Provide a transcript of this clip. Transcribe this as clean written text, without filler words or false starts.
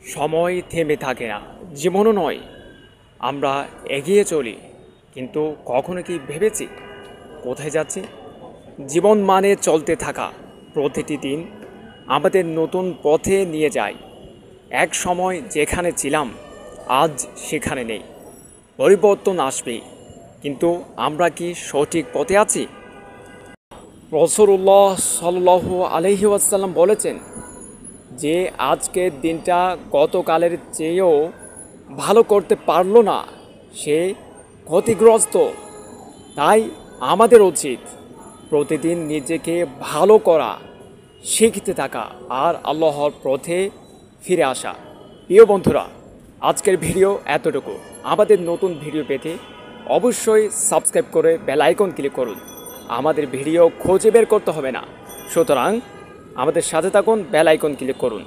সময় থেমে থাকে না, জীবনও নয়। আমরা এগিয়ে চলি, কিন্তু কখনো কি ভেবেছি কোথায় যাচ্ছি? জীবন মানে চলতে থাকা। প্রতিটি দিন আমাদের নতুন পথে নিয়ে যায়। এক সময় যেখানে ছিলাম আজ সেখানে নেই। পরিবর্তন আসবে, কিন্তু আমরা কি সঠিক পথে আছি? রাসূলুল্লাহ সাল্লাল্লাহু আলাইহি ওয়াসাল্লাম বলেছেন যে আজকের দিনটা গতকালের চেয়েও ভালো করতে পারলো না, সে ক্ষতিগ্রস্ত। তাই আমাদের উচিত প্রতিদিন নিজেকে ভালো করা, শিখতে থাকা আর আল্লাহর পথে ফিরে আসা। প্রিয় বন্ধুরা, আজকের ভিডিও এতটুকু। আমাদের নতুন ভিডিও পেতে অবশ্যই সাবস্ক্রাইব করে বেল আইকন ক্লিক করুন। আমাদের ভিডিও খুঁজে বের করতে হবে না, সুতরাং আমাদের সাথে থাকুন, বেল আইকন ক্লিক করুন।